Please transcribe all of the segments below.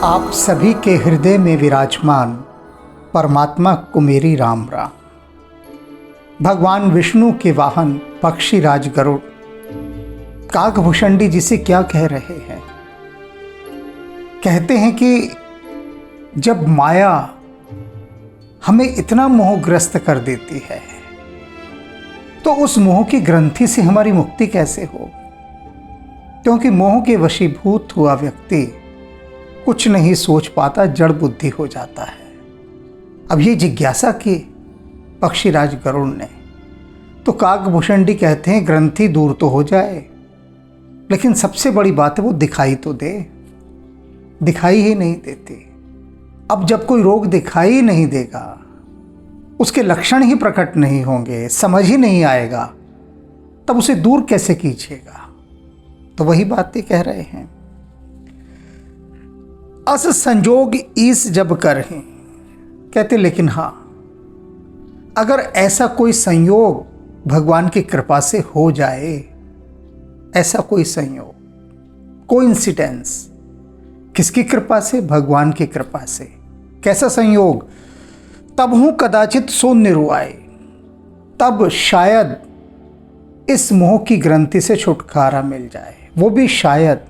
आप सभी के हृदय में विराजमान परमात्मा को मेरी राम राम। भगवान विष्णु के वाहन पक्षीराज गरुड़ काकभूषणी जिसे क्या कह रहे हैं। कहते हैं कि जब माया हमें इतना मोहग्रस्त कर देती है तो उस मोह की ग्रंथि से हमारी मुक्ति कैसे हो, क्योंकि मोह के वशीभूत हुआ व्यक्ति कुछ नहीं सोच पाता, जड़ बुद्धि हो जाता है। अब ये जिज्ञासा की पक्षीराज गरुड़ ने, तो काकभूषणी कहते हैं ग्रंथि दूर तो हो जाए, लेकिन सबसे बड़ी बात है वो दिखाई तो दे। दिखाई ही नहीं देती। अब जब कोई रोग दिखाई नहीं देगा, उसके लक्षण ही प्रकट नहीं होंगे, समझ ही नहीं आएगा, तब उसे दूर कैसे कीजिएगा। तो वही बातें कह रहे हैं। अस संजोग ईस जब करहीं, कहते लेकिन हाँ, अगर ऐसा कोई संयोग भगवान की कृपा से हो जाए, ऐसा कोई संयोग, कोइंसिडेंस, किसकी कृपा से? भगवान की कृपा से। कैसा संयोग? तब हूं कदाचित सो निरुआए, तब शायद इस मोह की ग्रंथि से छुटकारा मिल जाए। वो भी शायद,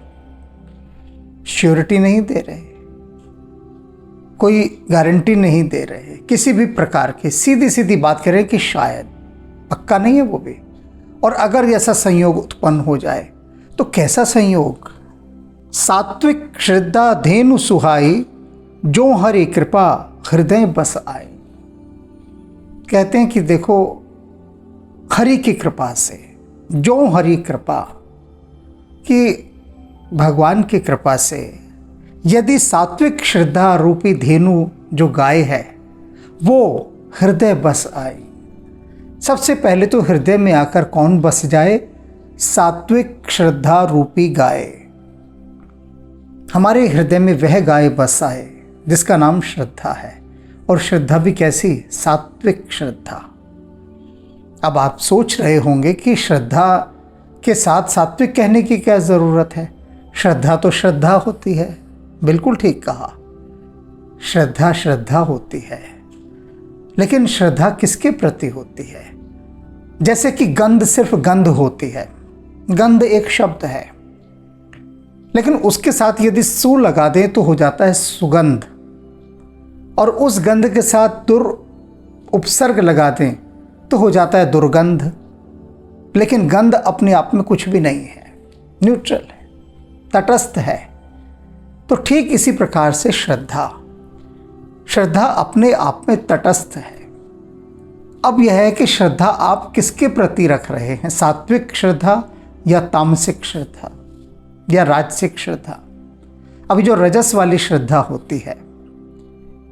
श्योरिटी नहीं दे रहे, कोई गारंटी नहीं दे रहे किसी भी प्रकार की, सीधी सीधी बात करें कि शायद, पक्का नहीं है वो भी। और अगर ऐसा संयोग उत्पन्न हो जाए तो कैसा संयोग? सात्विक श्रद्धा धेनु सुहाई, जो हरि कृपा हृदय बस आए। कहते हैं कि देखो, हरि की कृपा से, जो हरि कृपा कि भगवान की कृपा से यदि सात्विक श्रद्धा रूपी धेनु जो गाय है वो हृदय बस आए। सबसे पहले तो हृदय में आकर कौन बस जाए? सात्विक श्रद्धा रूपी गाय। हमारे हृदय में वह गाय बस आए जिसका नाम श्रद्धा है। और श्रद्धा भी कैसी? सात्विक श्रद्धा। अब आप सोच रहे होंगे कि श्रद्धा के साथ सात्विक कहने की क्या ज़रूरत है? श्रद्धा तो श्रद्धा होती है। बिल्कुल ठीक कहा, श्रद्धा श्रद्धा होती है, लेकिन श्रद्धा किसके प्रति होती है? जैसे कि गंध सिर्फ गंध होती है, गंध एक शब्द है, लेकिन उसके साथ यदि सु लगा दें तो हो जाता है सुगंध, और उस गंध के साथ दुर उपसर्ग लगा दें तो हो जाता है दुर्गंध। लेकिन गंध अपने आप में कुछ भी नहीं है, न्यूट्रल है, तटस्थ है। तो ठीक इसी प्रकार से श्रद्धा, श्रद्धा अपने आप में तटस्थ है। अब यह है कि श्रद्धा आप किसके प्रति रख रहे हैं? सात्विक श्रद्धा या तामसिक श्रद्धा या राजसिक श्रद्धा? अभी जो रजस वाली श्रद्धा होती है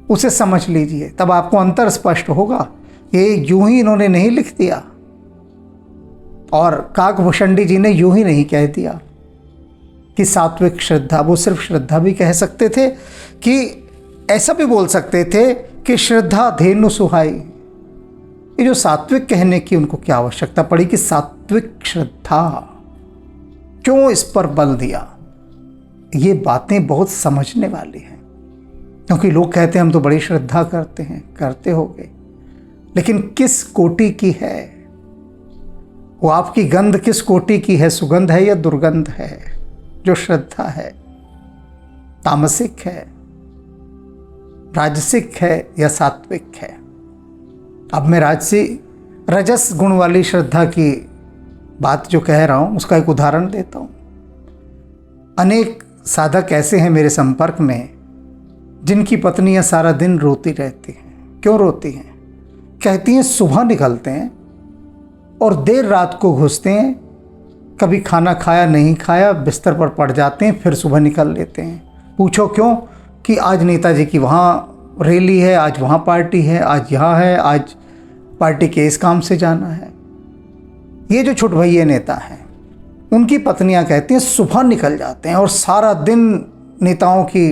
उसे समझ लीजिए, तब आपको अंतर स्पष्ट होगा। ये यूं ही इन्होंने नहीं लिख दिया, और काकभूषणी जी ने यूं ही नहीं कह दिया कि सात्विक श्रद्धा। वो सिर्फ श्रद्धा भी कह सकते थे, कि ऐसा भी बोल सकते थे कि श्रद्धा धेनु सुहाई। ये जो सात्विक कहने की उनको क्या आवश्यकता पड़ी कि सात्विक श्रद्धा, क्यों इस पर बल दिया? ये बातें बहुत समझने वाली हैं, क्योंकि लोग कहते हैं हम तो बड़ी श्रद्धा करते हैं, करते होंगे, लेकिन किस कोटि की है वो? आपकी गंध किस कोटि की है? सुगंध है या दुर्गंध है? जो श्रद्धा है तामसिक है, राजसिक है या सात्विक है? अब मैं रजस गुण वाली श्रद्धा की बात जो कह रहा हूं उसका एक उदाहरण देता हूं। अनेक साधक ऐसे हैं मेरे संपर्क में जिनकी पत्नियां सारा दिन रोती रहती हैं। क्यों रोती हैं? कहती हैं सुबह निकलते हैं और देर रात को घुसते हैं, कभी खाना खाया नहीं खाया, बिस्तर पर पड़ जाते हैं, फिर सुबह निकल लेते हैं। पूछो क्यों? कि आज नेताजी की वहाँ रैली है, आज वहाँ पार्टी है, आज यहाँ है, आज पार्टी के इस काम से जाना है। ये जो छुट भैये नेता हैं उनकी पत्नियां कहती हैं सुबह निकल जाते हैं और सारा दिन नेताओं की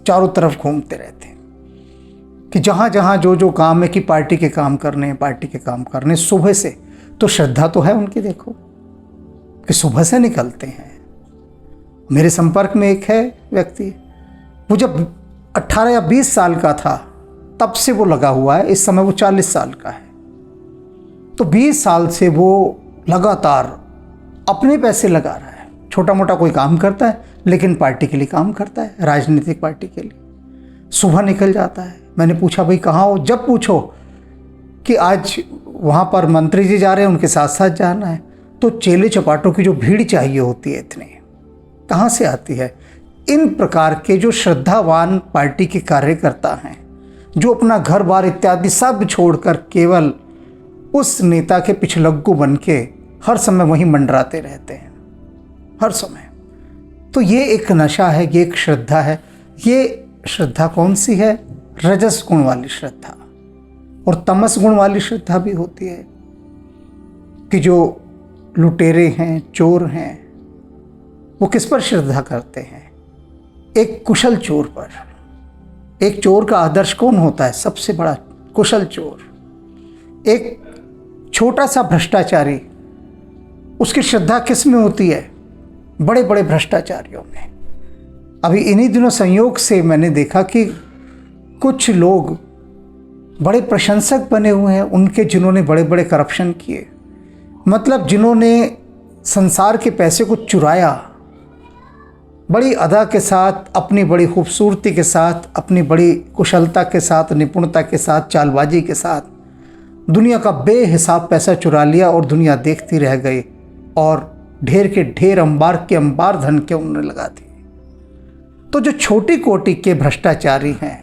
चारों तरफ घूमते रहते हैं कि जहाँ जहाँ जो जो काम है कि पार्टी के काम करने हैं, पार्टी के काम करने सुबह से। तो श्रद्धा तो है उनकी, देखो कि सुबह से निकलते हैं। मेरे संपर्क में एक है व्यक्ति, वो जब 18 या 20 साल का था तब से वो लगा हुआ है, इस समय वो 40 साल का है। तो 20 साल से वो लगातार अपने पैसे लगा रहा है। छोटा मोटा कोई काम करता है लेकिन पार्टी के लिए काम करता है, राजनीतिक पार्टी के लिए। सुबह निकल जाता है। मैंने पूछा भाई कहाँ हो? जब पूछो कि आज वहाँ पर मंत्री जी जा रहे हैं, उनके साथ साथ जाना है, तो चेले चपाटों की जो भीड़ चाहिए होती है इतनी कहाँ से आती है? इन प्रकार के जो श्रद्धावान पार्टी के कार्यकर्ता हैं, जो अपना घर बार इत्यादि सब छोड़कर केवल उस नेता के पिछलग्गू बन के हर समय वहीं मंडराते रहते हैं, हर समय। तो ये एक नशा है, ये एक श्रद्धा है। ये श्रद्धा कौन सी है? रजस गुण वाली श्रद्धा। और तमस गुण वाली श्रद्धा भी होती है कि जो लुटेरे हैं, चोर हैं, वो किस पर श्रद्धा करते हैं? एक कुशल चोर पर। एक चोर का आदर्श कौन होता है? सबसे बड़ा कुशल चोर। एक छोटा सा भ्रष्टाचारी, उसकी श्रद्धा किस में होती है? बड़े बड़े भ्रष्टाचारियों में। अभी इन्हीं दिनों संयोग से मैंने देखा कि कुछ लोग बड़े प्रशंसक बने हुए हैं उनके, जिन्होंने बड़े बड़े करप्शन किए, मतलब जिन्होंने संसार के पैसे को चुराया, बड़ी अदा के साथ, अपनी बड़ी खूबसूरती के साथ, अपनी बड़ी कुशलता के साथ, निपुणता के साथ, चालबाजी के साथ दुनिया का बेहिसाब पैसा चुरा लिया और दुनिया देखती रह गई और ढेर के ढेर, अंबार के अंबार धन के उन्होंने लगा दिए। तो जो छोटी कोटि के भ्रष्टाचारी हैं,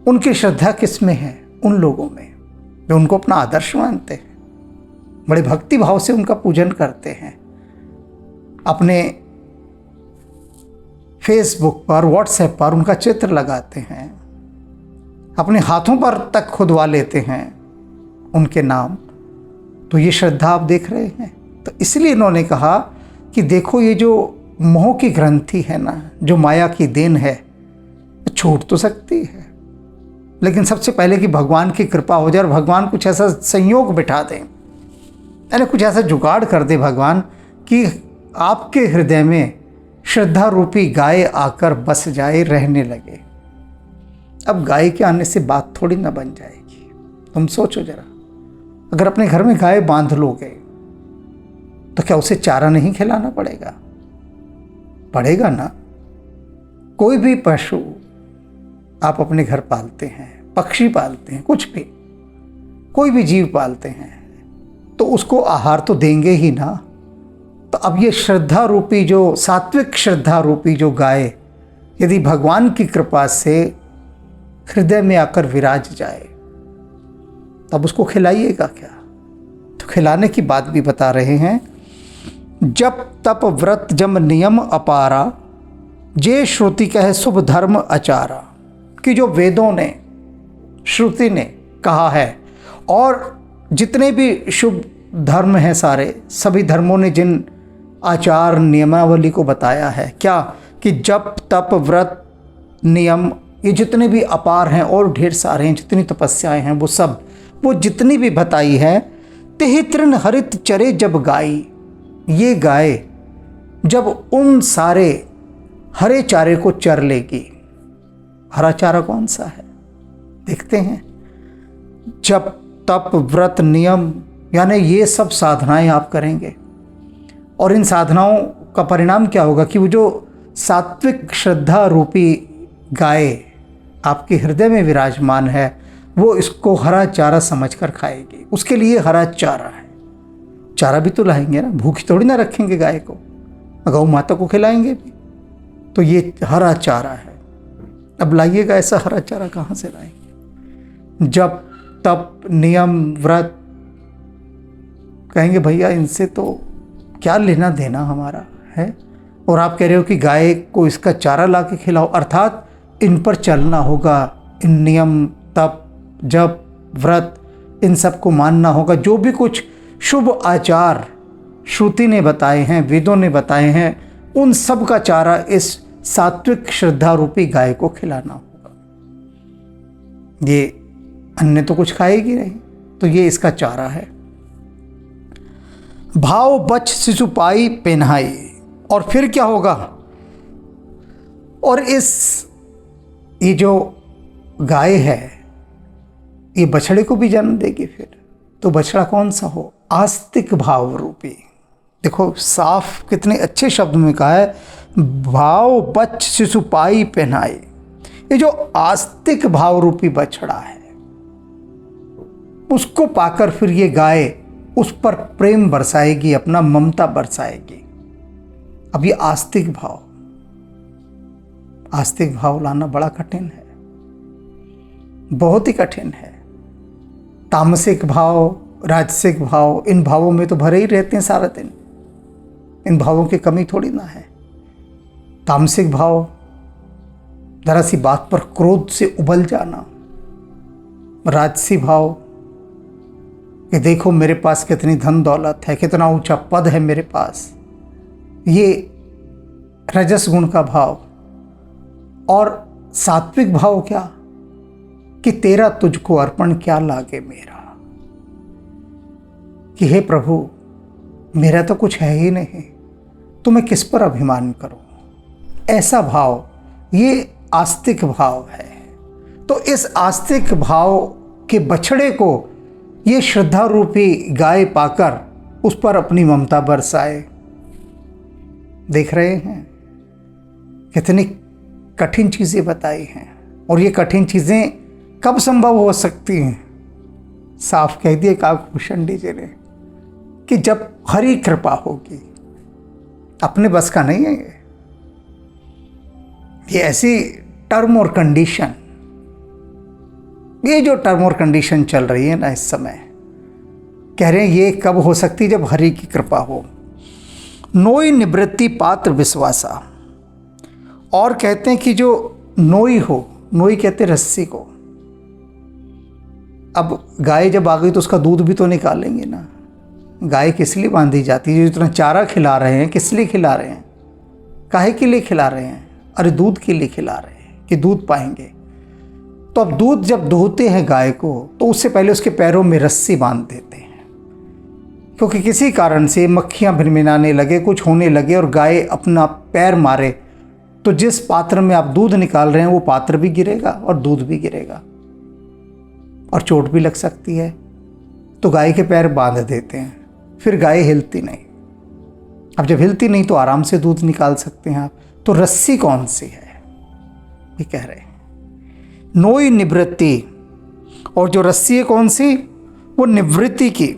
उनकी श्रद्धा किस में है? उन लोगों में जो उनको अपना आदर्श मानते हैं, बड़े भक्ति भाव से उनका पूजन करते हैं, अपने फेसबुक पर, व्हाट्सएप पर उनका चित्र लगाते हैं, अपने हाथों पर तक खुदवा लेते हैं उनके नाम। तो ये श्रद्धा आप देख रहे हैं। तो इसलिए इन्होंने कहा कि देखो ये जो मोह की ग्रंथि है ना, जो माया की देन है, छूट तो सकती है, लेकिन सबसे पहले कि भगवान की कृपा हो जाए और भगवान कुछ ऐसा संयोग बिठा दें, यानी कुछ ऐसा जुगाड़ कर दे भगवान कि आपके हृदय में श्रद्धा रूपी गाय आकर बस जाए, रहने लगे। अब गाय के आने से बात थोड़ी ना बन जाएगी। तुम सोचो जरा, अगर अपने घर में गाय बांध लोगे तो क्या उसे चारा नहीं खिलाना पड़ेगा? पड़ेगा ना। कोई भी पशु आप अपने घर पालते हैं, पक्षी पालते हैं, कुछ भी, कोई भी जीव पालते हैं, तो उसको आहार तो देंगे ही ना। तो अब ये श्रद्धा रूपी, जो सात्विक श्रद्धा रूपी जो गाय यदि भगवान की कृपा से हृदय में आकर विराज जाए, तब उसको खिलाइएगा क्या? तो खिलाने की बात भी बता रहे हैं। जप तप व्रत जम नियम अपारा, जे श्रुति कहे शुभ धर्म आचारा। कि जो वेदों ने, श्रुति ने कहा है और जितने भी शुभ धर्म हैं सारे, सभी धर्मों ने जिन आचार नियमावली को बताया है, क्या कि जप तप व्रत नियम, ये जितने भी अपार हैं और ढेर सारे हैं, जितनी तपस्याएं हैं, वो सब, वो जितनी भी बताई है, तेहि तृण हरित चरे जब गाई। ये गाय जब उन सारे हरे चारे को चर लेगी, हरा चारा कौन सा है देखते हैं। जप तप व्रत नियम, यानी ये सब साधनाएं आप करेंगे और इन साधनाओं का परिणाम क्या होगा कि वो जो सात्विक श्रद्धा रूपी गाय आपके हृदय में विराजमान है, वो इसको हरा चारा समझकर खाएगी। उसके लिए हरा चारा है। चारा भी तो लाएंगे ना, भूखी थोड़ी ना रखेंगे गाय को, गौ माता को खिलाएंगे भी। तो ये हरा चारा है। अब लाइएगा ऐसा हरा चारा कहाँ से लाएंगे? जब तप नियम व्रत, कहेंगे भैया इनसे तो क्या लेना देना हमारा है, और आप कह रहे हो कि गाय को इसका चारा ला के खिलाओ। अर्थात इन पर चलना होगा, इन नियम तप जप व्रत, इन सब को मानना होगा। जो भी कुछ शुभ आचार श्रुति ने बताए हैं, वेदों ने बताए हैं, उन सब का चारा इस सात्विक श्रद्धा रूपी गाय को खिलाना होगा। ये अन्य तो कुछ खाएगी नहीं, तो ये इसका चारा है। भाव बच शिशु पाई पेन्हाई, और फिर क्या होगा? और ये जो गाय है ये बछड़े को भी जन्म देगी फिर। तो बछड़ा कौन सा हो? आस्तिक भाव रूपी। देखो साफ कितने अच्छे शब्द में कहा है, भाव बच शिशु पाई पहनाई। ये जो आस्तिक भाव रूपी बछड़ा है उसको पाकर फिर ये गाय उस पर प्रेम बरसाएगी, अपना ममता बरसाएगी। अब ये आस्तिक भाव लाना बड़ा कठिन है, बहुत ही कठिन है। तामसिक भाव, राजसिक भाव, इन भावों में तो भरे ही रहते हैं सारा दिन, इन भावों की कमी थोड़ी ना है। तामसिक भाव जरा सी बात पर क्रोध से उबल जाना, राजसी भाव कि देखो मेरे पास कितनी धन दौलत है, कितना ऊंचा पद है मेरे पास, ये रजस गुण का भाव। और सात्विक भाव क्या कि तेरा तुझको अर्पण क्या लागे मेरा, कि हे प्रभु मेरा तो कुछ है ही नहीं, तो मैं किस पर अभिमान करूं। ऐसा भाव ये आस्तिक भाव है। तो इस आस्तिक भाव के बछड़े को ये श्रद्धा रूपी गाय पाकर उस पर अपनी ममता बरसाए। देख रहे हैं कितनी कठिन चीजें बताई हैं, और ये कठिन चीजें कब संभव हो सकती हैं? साफ कह दिए काकभूषण जी ने कि जब हरि कृपा होगी। अपने बस का नहीं है ये ऐसी टर्म और कंडीशन, ये जो टर्म और कंडीशन चल रही है ना इस समय, कह रहे हैं ये कब हो सकती है? जब हरि की कृपा हो। नोई निवृत्ति पात्र विश्वासा। और कहते हैं कि जो नोई हो, नोई कहते हैं रस्सी को। अब गाय जब आ गई तो उसका दूध भी तो निकालेंगे ना। गाय किस लिए बांधी जाती है? जो इतना चारा खिला रहे हैं किस लिए खिला रहे हैं? काहे के लिए खिला रहे हैं? अरे दूध के लिए खिला रहे हैं कि दूध पाएंगे। तो अब दूध जब दोहते हैं गाय को तो उससे पहले उसके पैरों में रस्सी बांध देते हैं, क्योंकि किसी कारण से मक्खियां भिनभिनाने लगे, कुछ होने लगे और गाय अपना पैर मारे तो जिस पात्र में आप दूध निकाल रहे हैं वो पात्र भी गिरेगा और दूध भी गिरेगा और चोट भी लग सकती है। तो गाय के पैर बांध देते हैं, फिर गाय हिलती नहीं। अब जब हिलती नहीं तो आराम से दूध निकाल सकते हैं आप। तो रस्सी कौन सी है ये कह रहे हैं, नोई निवृत्ति। और जो रस्सी है कौन सी? वो निवृत्ति की।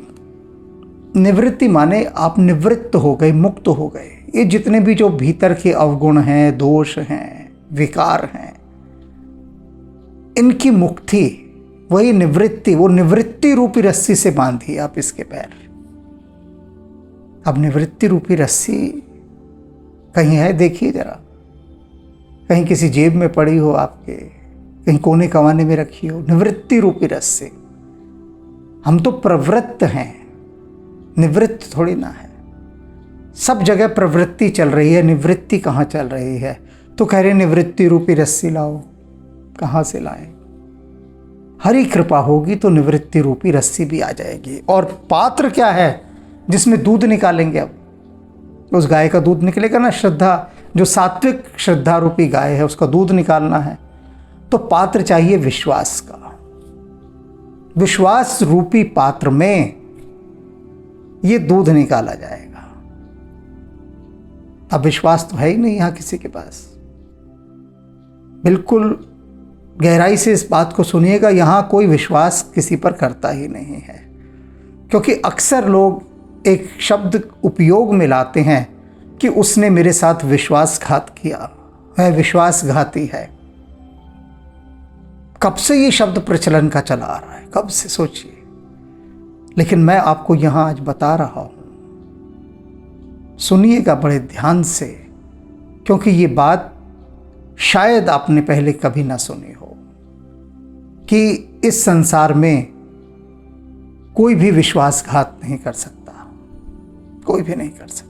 निवृत्ति माने आप निवृत्त हो गए, मुक्त हो गए। ये जितने भी जो भीतर के अवगुण हैं, दोष हैं, विकार हैं, इनकी मुक्ति, वही निवृत्ति। वो निवृत्ति रूपी रस्सी से बांधी आप इसके पैर। अब निवृत्ति रूपी रस्सी कहीं है? देखिए जरा, कहीं किसी जेब में पड़ी हो आपके, कहीं कोने कवाने में रखी हो। निवृत्ति रूपी रस्सी। हम तो प्रवृत्त हैं, निवृत्त थोड़ी ना है। सब जगह प्रवृत्ति चल रही है, निवृत्ति कहाँ चल रही है? तो कह रहे निवृत्ति रूपी रस्सी लाओ। कहाँ से लाएं? हरि कृपा होगी तो निवृत्ति रूपी रस्सी भी आ जाएगी। और पात्र क्या है जिसमें दूध निकालेंगे? अब उस गाय का दूध निकलेगा ना। श्रद्धा, जो सात्विक श्रद्धा रूपी गाय है उसका दूध निकालना है तो पात्र चाहिए विश्वास का। विश्वास रूपी पात्र में ये दूध निकाला जाएगा। अब विश्वास तो है ही नहीं यहां किसी के पास। बिल्कुल गहराई से इस बात को सुनिएगा, यहां कोई विश्वास किसी पर करता ही नहीं है। क्योंकि अक्सर लोग एक शब्द उपयोग में लाते हैं कि उसने मेरे साथ विश्वासघात किया, वह विश्वासघाती है। कब से ये शब्द प्रचलन का चला आ रहा है? कब से? सोचिए। लेकिन मैं आपको यहां आज बता रहा हूं, सुनिएगा बड़े ध्यान से, क्योंकि ये बात शायद आपने पहले कभी ना सुनी हो कि इस संसार में कोई भी विश्वासघात नहीं कर सकता, कोई भी नहीं कर सकता।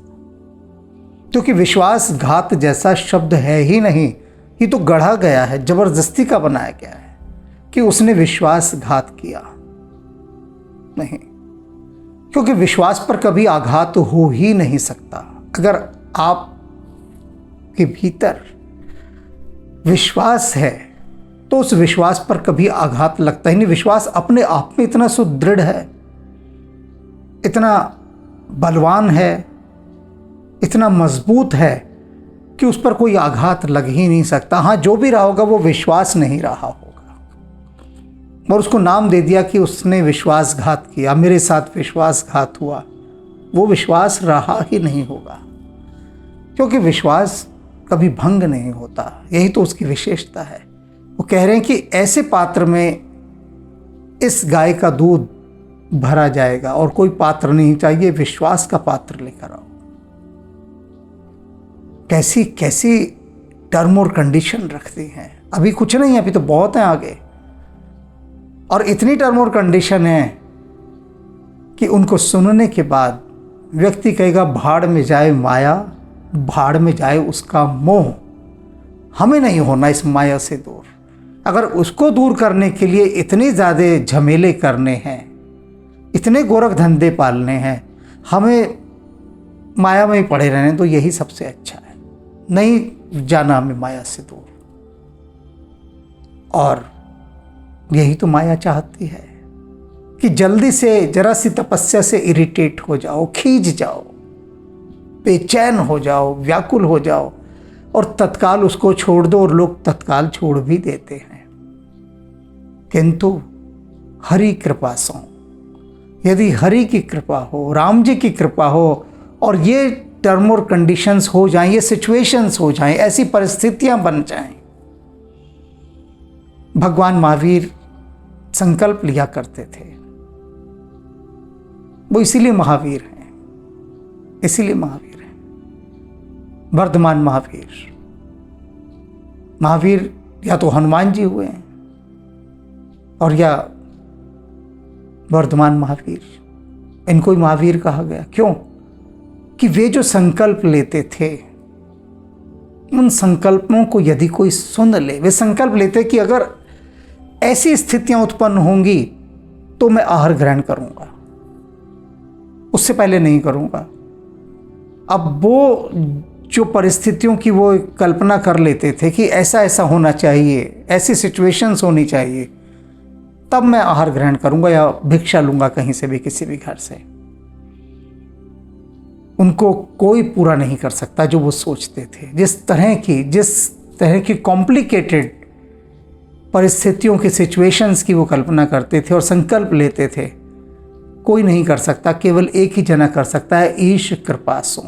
क्योंकि विश्वासघात जैसा शब्द है ही नहीं, ये तो गढ़ा गया है, जबरदस्ती का बनाया गया है कि उसने विश्वासघात किया। नहीं, क्योंकि विश्वास पर कभी आघात हो ही नहीं सकता। अगर आप के भीतर विश्वास है तो उस विश्वास पर कभी आघात लगता ही नहीं। विश्वास अपने आप में इतना सुदृढ़ है, इतना बलवान है, इतना मजबूत है कि उस पर कोई आघात लग ही नहीं सकता। हाँ, जो भी रहा होगा वो विश्वास नहीं रहा होगा, और उसको नाम दे दिया कि उसने विश्वासघात किया, मेरे साथ विश्वासघात हुआ। वो विश्वास रहा ही नहीं होगा, क्योंकि विश्वास कभी भंग नहीं होता। यही तो उसकी विशेषता है। वो कह रहे हैं कि ऐसे पात्र में इस गाय का दूध भरा जाएगा और कोई पात्र नहीं चाहिए, विश्वास का पात्र लेकर आओ। कैसी कैसी टर्म और कंडीशन रखती हैं। अभी कुछ नहीं है, अभी तो बहुत है आगे, और इतनी टर्म और कंडीशन है कि उनको सुनने के बाद व्यक्ति कहेगा भाड़ में जाए माया, भाड़ में जाए उसका मोह। हमें नहीं होना इस माया से दूर। अगर उसको दूर करने के लिए इतने ज़्यादा झमेले करने हैं, इतने गोरख धंधे पालने हैं, हमें माया में ही पड़े रहने, तो यही सबसे अच्छा है। नहीं जाना हमें माया से दूर, और यही तो माया चाहती है कि जल्दी से जरा सी तपस्या से इरिटेट हो जाओ, खींच जाओ, बेचैन हो जाओ, व्याकुल हो जाओ, और तत्काल उसको छोड़ दो। और लोग तत्काल छोड़ भी देते हैं, किंतु हरि कृपा से, यदि हरि की कृपा हो, राम जी की कृपा हो, और ये टर्म और कंडीशंस हो जाएं, ये सिचुएशंस हो जाएं, ऐसी परिस्थितियां बन जाएं। भगवान महावीर संकल्प लिया करते थे, वो इसीलिए महावीर हैं, इसीलिए महावीर हैं। वर्धमान महावीर, महावीर या तो हनुमान जी हुए हैं और या वर्धमान महावीर, इनको ही महावीर कहा गया। क्यों? कि वे जो संकल्प लेते थे, उन संकल्पों को यदि कोई सुन ले, वे संकल्प लेते कि अगर ऐसी स्थितियां उत्पन्न होंगी तो मैं आहार ग्रहण करूंगा, उससे पहले नहीं करूंगा। अब वो जो परिस्थितियों की वो कल्पना कर लेते थे कि ऐसा ऐसा होना चाहिए, ऐसी सिचुएशंस होनी चाहिए, तब मैं आहार ग्रहण करूंगा या भिक्षा लूंगा कहीं से भी, किसी भी घर से। उनको कोई पूरा नहीं कर सकता जो वो सोचते थे। जिस तरह की कॉम्प्लिकेटेड परिस्थितियों की, सिचुएशंस की वो कल्पना करते थे और संकल्प लेते थे, कोई नहीं कर सकता, केवल एक ही जना कर सकता है, ईश कृपा सो।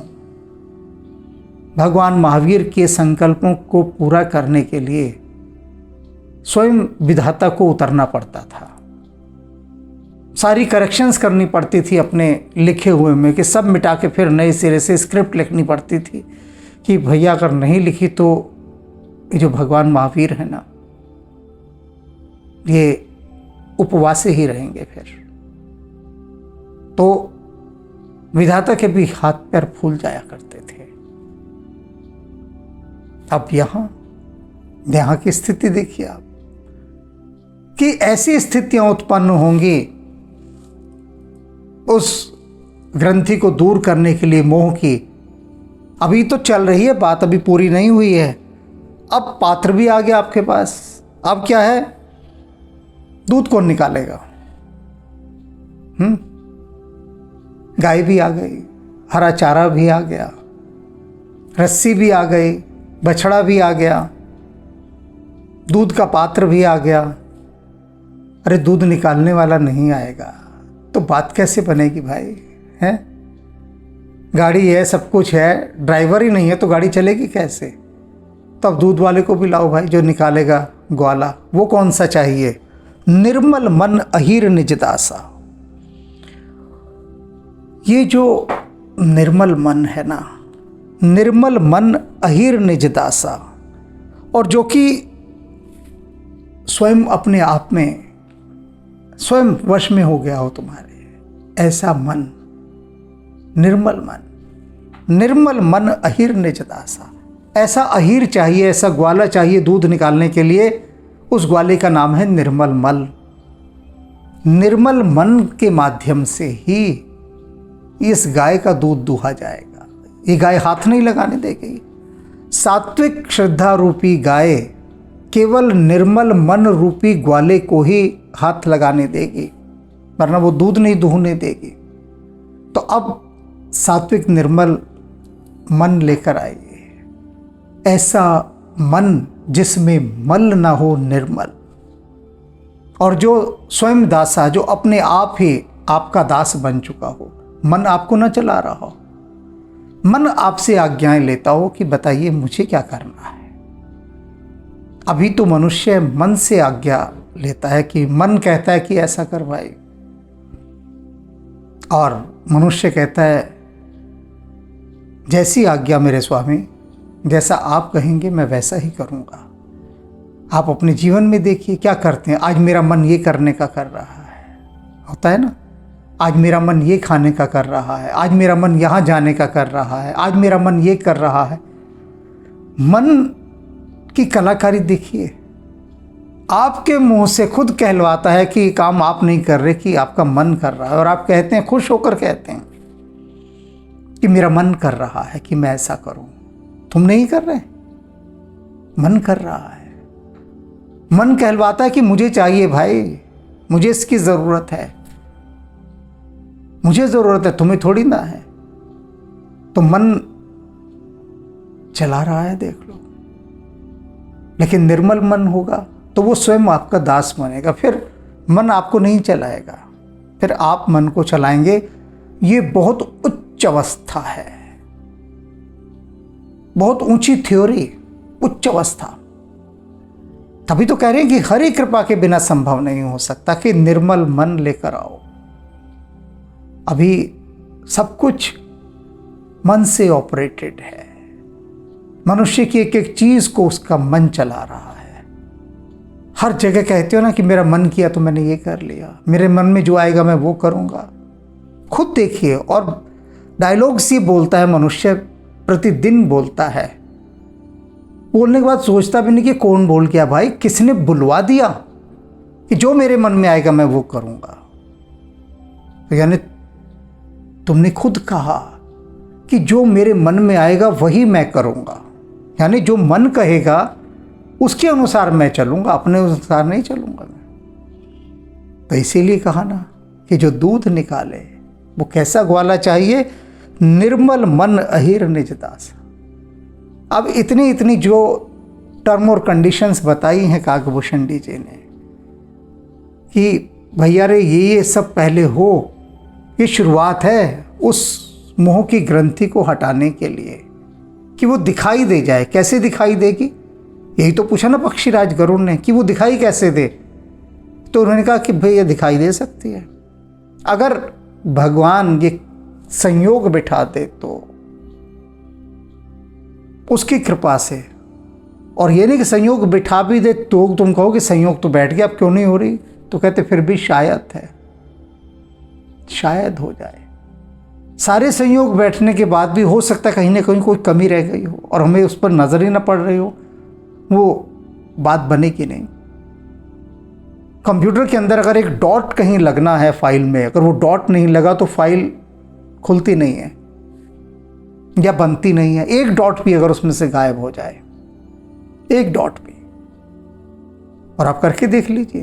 भगवान महावीर के संकल्पों को पूरा करने के लिए स्वयं विधाता को उतरना पड़ता था, सारी करेक्शंस करनी पड़ती थी अपने लिखे हुए में, कि सब मिटा के फिर नए सिरे से स्क्रिप्ट लिखनी पड़ती थी कि भैया अगर नहीं लिखी तो ये जो भगवान महावीर है ना, ये उपवास ही रहेंगे। फिर तो विधाता के भी हाथ पैर फूल जाया करते थे। अब यहाँ की स्थिति देखिए आप, कि ऐसी स्थितियां उत्पन्न होंगी उस ग्रंथि को दूर करने के लिए, मोह की। अभी तो चल रही है बात, अभी पूरी नहीं हुई है। अब पात्र भी आ गया आपके पास। अब क्या है? दूध कौन निकालेगा? गाय भी आ गई, हरा चारा भी आ गया, रस्सी भी आ गई, बछड़ा भी आ गया, दूध का पात्र भी आ गया। अरे दूध निकालने वाला नहीं आएगा तो बात कैसे बनेगी भाई? हैं? गाड़ी है, सब कुछ है, ड्राइवर ही नहीं है तो गाड़ी चलेगी कैसे? तो अब दूध वाले को भी लाओ भाई, जो निकालेगा ग्वाला। वो कौन सा चाहिए? निर्मल मन अहीर निज दासा। ये जो निर्मल मन है ना, निर्मल मन अहीर निज दासा, और जो कि स्वयं अपने आप में स्वयं वश में हो गया हो तुम्हारे, ऐसा मन, निर्मल मन, निर्मल मन अहीर निज दासा। ऐसा अहीर चाहिए, ऐसा ग्वाला चाहिए दूध निकालने के लिए। उस ग्वाले का नाम है निर्मल मन। निर्मल मन के माध्यम से ही इस गाय का दूध दूहा जाएगा। ये गाय हाथ नहीं लगाने देगी। सात्विक श्रद्धा रूपी गाय केवल निर्मल मन रूपी ग्वाले को ही हाथ लगाने देगी, वरना वो दूध नहीं दुहने देगी। तो अब सात्विक निर्मल मन लेकर आइए, ऐसा मन जिसमें मल ना हो, निर्मल, और जो स्वयं दासा, जो अपने आप ही आपका दास बन चुका हो। मन आपको न चला रहा हो, मन आपसे आज्ञाएं लेता हो कि बताइए मुझे क्या करना है। अभी तो मनुष्य मन से आज्ञा लेता है कि मन कहता है कि ऐसा कर भाई, और मनुष्य कहता है जैसी आज्ञा मेरे स्वामी, जैसा आप कहेंगे मैं वैसा ही करूँगा। आप अपने जीवन में देखिए क्या करते हैं। आज मेरा मन ये करने का कर रहा है, होता है ना, आज मेरा मन ये खाने का कर रहा है, आज मेरा मन यहाँ जाने का कर रहा है, आज मेरा मन ये कर रहा है। मन की कलाकारी देखिए, आपके मुंह से खुद कहलवाता है कि काम आप नहीं कर रहे, कि आपका मन कर रहा है, और आप कहते हैं, खुश होकर कहते हैं कि मेरा मन कर रहा है कि मैं ऐसा करूं। तुम नहीं कर रहे, मन कर रहा है। मन कहलवाता है कि मुझे चाहिए भाई, मुझे इसकी ज़रूरत है, मुझे ज़रूरत है, तुम्हें थोड़ी ना है। तो मन चला रहा है, देख लो। लेकिन निर्मल मन होगा तो वो स्वयं आपका दास बनेगा, फिर मन आपको नहीं चलाएगा, फिर आप मन को चलाएंगे। ये बहुत उच्च अवस्था है, बहुत ऊंची थ्योरी, उच्च अवस्था। तभी तो कह रहे हैं कि हरि कृपा के बिना संभव नहीं हो सकता कि निर्मल मन लेकर आओ। अभी सब कुछ मन से ऑपरेटेड है, मनुष्य की एक एक चीज को उसका मन चला रहा है। हर जगह कहते हो ना कि मेरा मन किया तो मैंने ये कर लिया, मेरे मन में जो आएगा मैं वो करूंगा। खुद देखिए, और डायलॉग्स ये बोलता है मनुष्य, प्रतिदिन बोलता है। बोलने के बाद सोचता भी नहीं कि कौन बोल गया भाई, किसने बुलवा दिया कि जो मेरे मन में आएगा मैं वो करूंगा। तो यानी तुमने खुद कहा कि जो मेरे मन में आएगा वही मैं करूंगा, यानी जो मन कहेगा उसके अनुसार मैं चलूंगा, अपने अनुसार नहीं चलूंगा मैं। तो इसीलिए कहा ना कि जो दूध निकाले वो कैसा ग्वाला चाहिए, निर्मल मन अहिर निज दास। अब इतनी जो टर्म और कंडीशंस बताई हैं काकभूषण जी ने कि भैया रे ये सब पहले हो, ये शुरुआत है उस मोह की ग्रंथि को हटाने के लिए कि वो दिखाई दे जाए। कैसे दिखाई देगी, यही तो पूछा ना पक्षीराज गरुड़ ने कि वो दिखाई कैसे दे। तो उन्होंने कहा कि भाई ये दिखाई दे सकती है अगर भगवान ये संयोग बिठा दे तो उसकी कृपा से। और ये नहीं कि संयोग बिठा भी दे तो तुम कहो कि संयोग तो बैठ गया, अब क्यों नहीं हो रही, तो कहते फिर भी शायद है, शायद हो जाए। सारे संयोग बैठने के बाद भी हो सकता है कहीं ना कहीं कोई कमी रह गई हो और हमें उस पर नजर ही ना पड़ रही हो, वो बात बनेगी नहीं। कंप्यूटर के अंदर अगर एक डॉट कहीं लगना है फाइल में, अगर वो डॉट नहीं लगा तो फाइल खुलती नहीं है या बनती नहीं है। एक डॉट भी अगर उसमें से गायब हो जाए, एक डॉट भी, और आप करके देख लीजिए।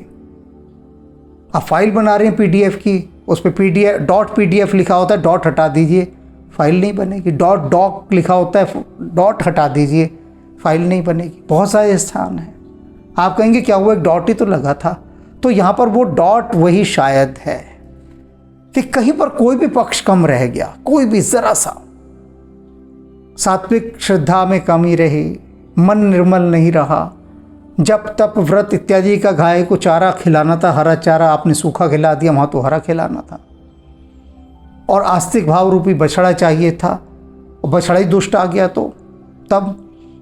आप फाइल बना रहे हैं पीडीएफ की, उस पर पीडीएफ डॉट पीडीएफ लिखा होता है, डॉट हटा दीजिए फाइल नहीं बनेगी। डॉट डॉक लिखा होता है, डॉट हटा दीजिए फाइल नहीं बनेगी। बहुत सारे स्थान हैं, आप कहेंगे क्या हुआ, एक डॉट ही तो लगा था। तो यहाँ पर वो डॉट वही शायद है कि कहीं पर कोई भी पक्ष कम रह गया, कोई भी जरा सा। सात्विक श्रद्धा में कमी रही, मन निर्मल नहीं रहा, जब तप व्रत इत्यादि का गाय को चारा खिलाना था, हरा चारा आपने सूखा खिला दिया, वहाँ तो हरा खिलाना था। और आस्तिक भाव रूपी बछड़ा चाहिए था, और बछड़ा ही दुष्ट आ गया तो तब,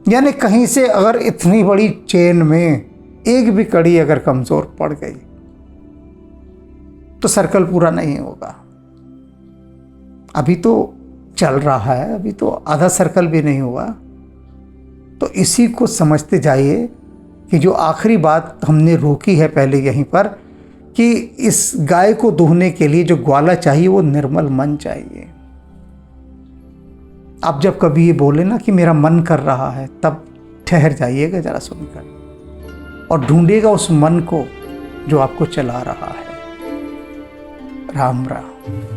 यानी कहीं से अगर इतनी बड़ी चेन में एक भी कड़ी अगर कमज़ोर पड़ गई तो सर्कल पूरा नहीं होगा। अभी तो चल रहा है, अभी तो आधा सर्कल भी नहीं हुआ। तो इसी को समझते जाइए कि जो आखिरी बात हमने रोकी है पहले यहीं पर, कि इस गाय को दूहने के लिए जो ग्वाला चाहिए वो निर्मल मन चाहिए। आप जब कभी ये बोले ना कि मेरा मन कर रहा है, तब ठहर जाइएगा जरा सुनकर। और ढूंढिएगा उस मन को जो आपको चला रहा है। राम राम।